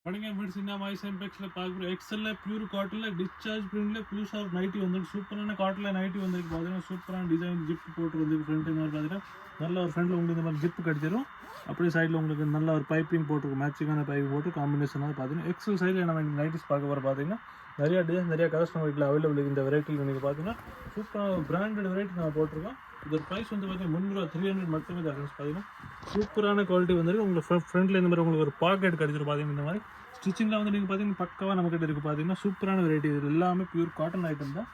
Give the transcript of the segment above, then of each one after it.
படங்க மெடிசினா மாய்ஸ் இம்பெக்ஸ்ல பார்க்குறோம். எக்ஸல்ல pure காட்டன்ல discharge பிரிண்ட்ல புதுசா ஒரு நைட்டி வந்திருக்கு. சூப்பரான காட்டன்ல நைட்டி வந்திருக்கு. பார்த்தீங்கன்னா சூப்பரான டிசைன் ஜிப் போட்டு வந்திருக்கு. ஃப்ரண்ட் இந்த மாதிரி பார்த்தீங்கன்னா நல்ல ஒரு ஃப்ரண்ட்ல உங்களுக்கு இந்த மாதிரி ஜிப் கடிச்சிடும். அப்படியே சைடில் உங்களுக்கு நல்ல ஒரு பைப்பிங் போட்டுருக்கும். மேட்சிங்கான பைப் போட்டு காம்பினேஷனாக பார்த்தீங்கன்னா எக்ஸல் சைடில் நம்ம நைட்டிஸ் பார்க்க போகிற பார்த்தீங்கன்னா நிறையா டிசைன் நிறையா கலர்ஸ் நம்ம வீட்டில் அவைலபிள் இருக்குது. இந்த வெரைட்டியில் நீங்கள் பார்த்தீங்கன்னா சூப்பரான பிராண்டட் வெரைட்டி நான் போட்டிருக்கோம். இதோட ப்ரைஸ் வந்து பார்த்தீங்கன்னா 300 மட்டுமே தான் பார்த்தீங்கன்னா சூப்பரான குவாலிட்டி வந்துருக்கு. உங்களுக்கு ஃப்ரண்ட்டில் இந்த மாதிரி உங்களுக்கு ஒரு பாக்கெட் கிடச்சிரும். பார்த்தீங்கன்னா இந்த மாதிரி ஸ்டிச்சிங்கில் வந்து நீங்கள் பார்த்தீங்கன்னா பக்காவாக நம்மக்கிட்ட இருக்குது. பார்த்தீங்கன்னா சூப்பரான வெரைட்டி. இது எல்லாமே பியூர் காட்டன் ஐட்டம் தான்.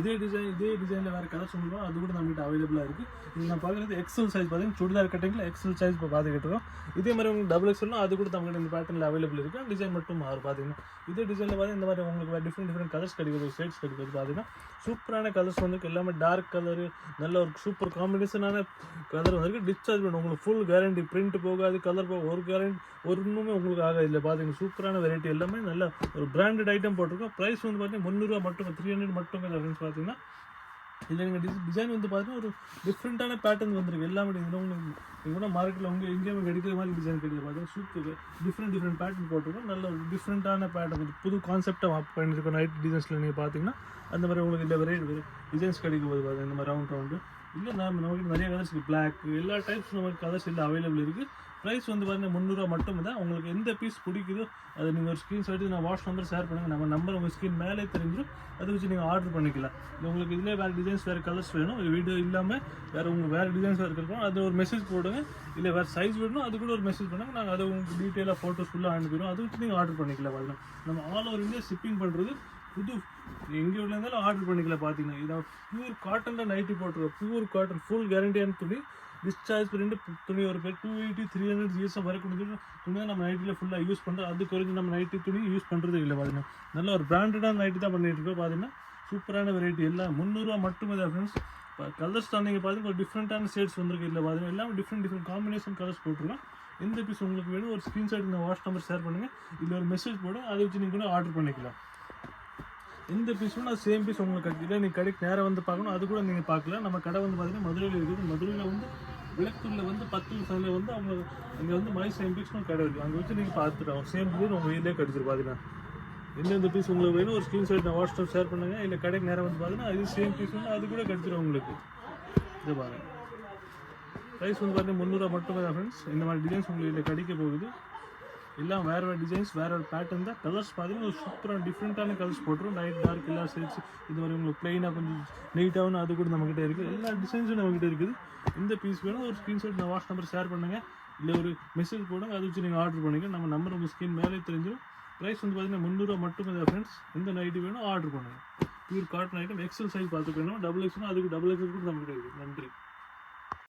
இதே டிசைனில் வேறு கலர்ஸ் சொல்லுவோம், அது கூட நம்மகிட்ட அவைலபிளாக இருக்குது. இது நான் பார்க்குறது எக்ஸல் சைஸ் பார்த்தீங்கன்னா சுடிதார் கட்டிங்கில் எக்ஸல் சைஸ் இப்போ பார்த்துக்கிட்டு இருக்கோம். இதே மாதிரி உங்களுக்கு டபுள் எக்ஸல்னா அது கூட நம்மகிட்ட இந்த பேட்டர்னில் அவைலபிள் இருக்குது. டிசைன் மட்டும் மாறும். பார்த்தீங்கன்னா இதே டிசைனில் பார்த்தீங்கன்னா இந்த மாதிரி உங்களுக்கு டிஃப்ரெண்ட் கலர்ஸ் கிடைக்குது, ஷேட்ஸ் கிடைக்குது. பார்த்தீங்கன்னா சூப்பரான கலர்ஸ் வந்துருக்கு. எல்லாமே டார்க் கலரு, நல்ல ஒரு சூப்பர் காம்பினேஷனான கலர் வந்துருக்கு. டிஸ்சார்ஜ் பண்ணும் உங்களுக்கு ஃபுல் கேரண்டி. பிரிண்ட் போகாது, கலர் போக ஒரு கேரண்டி ஒன்றுமே உங்களுக்கு ஆகாது. இல்லை பார்த்தீங்கன்னா சூப்பரான வெரைட்டி எல்லாமே நல்ல ஒரு பிராண்டட் ஐட்டம் போட்டிருக்கோம். ப்ரைஸ் வந்து பார்த்தீங்கன்னா 300 மட்டும் 300 மட்டுமே தான் பார்த்தீங்கன்னா. இதில் நீங்கள் டிசைன் வந்து பார்த்தீங்கன்னா ஒரு டிஃப்ரெண்ட்டான பேட்டர்ன் வந்துருக்கு. எல்லாமே நீங்கள் மார்க்கெட்டில் எங்கேயுமே கிடைக்கிற மாதிரி டிசைன் கிடையாது. பார்த்தீங்கன்னா சூப்பர் டிஃப்ரெண்ட் பேட்டர்ன் போட்டிருக்கோம். நல்ல ஒரு டிஃப்ரெண்ட்டான பேட்டர்ன் புது கான்செப்டை பண்ணியிருக்கோம். நைட் டிசைன்ஸில் நீங்கள் பார்த்தீங்கன்னா அந்த மாதிரி உங்களுக்கு இந்த வெரைட்டி டிசைன்ஸ் கிடைக்கும் போது பார்த்தீங்கன்னா இந்த மாதிரி ரவுண்டு இல்லை நமக்கு நிறைய கலர்ஸ் இருக்குது. பிளாக் எல்லா டைப்ஸ் நமக்கு கலர்ஸ் இல்லை அவைலபிள் இருக்குது. ப்ரைஸ் வந்து பார்த்தீங்கன்னா 300 மட்டும் தான். உங்களுக்கு எந்த பீஸ் பிடிக்குதோ அதை நீங்கள் ஒரு ஸ்க்ரீன்ஷாட் நான் வாட்ஸ் நம்பர் ஷேர் பண்ணுங்கள். நம்ம நம்பர் உங்கள் ஸ்க்ரீன் மேலே தெரிஞ்சிடும். அதை வச்சு நீங்கள் ஆர்டர் பண்ணிக்கலாம். இல்லை உங்களுக்கு இதிலே வேறு டிசைன்ஸ் வேறு கலர்ஸ் வேணும், வீடியோ இல்லாமல் உங்களுக்கு வேறு டிசைன்ஸ் வேறு இருக்கணும், அது ஒரு மெசேஜ் போடுங்க. இல்லை வேறு சைஸ் வேணும், அது கூட ஒரு மெசேஜ் பண்ணுங்கள். நாங்கள் அதை உங்களுக்கு டீட்டெயிலாக ஃபோட்டோஸ் ஃபுல்லாக அனுப்பிடுவோம். அதை வச்சு நீங்கள் ஆர்டர் பண்ணிக்கலாம். பார்த்தீங்கன்னா நம்ம ஆல் ஓவர் இந்தியா ஷிப்பிங் பண்ணுறது. புது எங்கே உள்ள இருந்தாலும் ஆர்டர் பண்ணிக்கலாம். பார்த்தீங்கன்னா இதை பியூர் காட்டனில் நைட்டி போட்டுருக்கோம். பியூர் காட்டன் ஃபுல் கேரண்டியான துணி. டிஸ்சார்ஜ் பண்ணிட்டு துணி ஒரு பேர் 280 300 இயர்ஸாக வரக்கூடிய துணி தான் நம்ம நைட்டில் ஃபுல்லாக யூஸ் பண்ணுறோம். அது குறைஞ்சி நம்ம நைட்டி துணி யூஸ் பண்ணுறது இல்லை. பார்த்தீங்கன்னா நல்ல ஒரு பிராண்டடான நைட்டி தான் பண்ணிகிட்டு இருக்கோம். பார்த்தீங்கன்னா சூப்பரான வெரைட்டி எல்லாம் 300 மட்டுமே தான் ஃப்ரெண்ட்ஸ். இப்போ கலர்ஸ் தான் நீங்கள் பார்த்தீங்கன்னா ஒரு டிஃப்ரெண்ட்டான ஷேட்ஸ் வந்துருக்கு. இல்லை பார்த்தீங்கன்னா எல்லாமே டிஃப்ரெண்ட் காம்பினேஷன் கலர்ஸ் போட்டுருக்கோம். எந்த பீஸ் உங்களுக்கு வேணும் ஒரு ஸ்க்ரீன்ஷாட் நான் வாட்ஸ் நம்பர் ஷேர் பண்ணுங்கள். இல்லை ஒரு மெசேஜ் போடுங்க, அதை வச்சு நீங்கள் கூட ஆர்டர் பண்ணிக்கலாம். எந்த பீஸ் வேணும் அது சேம் பீஸ் உங்களுக்கு இல்லை நீங்கள் கடைக்கு நேராக வந்து பார்க்கணும், அது கூட நீங்கள் பார்க்கலாம். நம்ம கடை வந்து பார்த்தீங்கன்னா மதுரையில் இருக்குது. மதுரையில் வந்து விளக்கூரில் வந்து 10 சைடில் வந்து அவங்க அங்கே வந்து மைஸ் சேம் பீஸ்னு கடை இருக்குது. அங்கே வச்சு நீங்கள் பார்த்துட்டு சேம் பீஸ் உங்கள் வீட்டிலே கிடச்சிரு. பார்த்தீங்கன்னா எந்தெந்த பீஸ் உங்களுக்கு வேணும் ஒரு ஸ்க்ரீன்ஷாட் நான் வாட்ஸ்அப் ஷேர் பண்ணுங்கள். இல்லை கடைக்கு நேராக வந்து பார்த்தீங்கன்னா அது சேம் பீஸ் வந்து அது கூட கிடச்சிரும் உங்களுக்கு. இது பாருங்கள் ப்ரைஸ் வந்து பார்த்தீங்கன்னா 300 மட்டுமே தான் ஃப்ரெண்ட்ஸ். இந்த மாதிரி டிசைன்ஸ் உங்களுக்கு இதில் கிடைக்க போகுது. எல்லாம் வேறு டிசைன்ஸ் வேறு பேட்டர்ன் தான். கலர்ஸ் பார்த்தீங்கன்னா ஒரு சூப்பரான டிஃப்ரெண்ட்டான கலர்ஸ் போட்டுரும். லைட் டார்க் எல்லா ஷேட்ஸ் இது மாதிரி உங்களுக்கு ப்ளைனாக கொஞ்சம் நீட்டாகவும் அது கூட நம்மக்கிட்ட இருக்குது. எல்லா டிசைன்ஸும் நம்மக்கிட்ட இருக்குது. இந்த பீஸ் வேணும் ஒரு ஸ்க்ரீன்ஷாட் நான் வாட்ஸ் நம்பர் ஷேர் பண்ணுங்கள். இல்லை ஒரு மெசேஜ் போடுங்க, அதை வச்சு நீங்கள் ஆர்டர் பண்ணிங்க. நம்ம நம்பர் உங்கள் ஸ்க்ரீன் மேலே தெரிஞ்சிடும். ப்ரைஸ் வந்து பார்த்தீங்கன்னா 300 மட்டுமே தான் ஃப்ரெண்ட்ஸ். எந்த நைட்டி வேணும் ஆர்டர் பண்ணுங்கள். Pure cotton item XL size பார்த்துக்கணும். டபுள் எக்ஸ்னா அதுக்கு டபுள் எக்ஸல் கூட நம்மக்கிட்ட இருக்குது. நன்றி.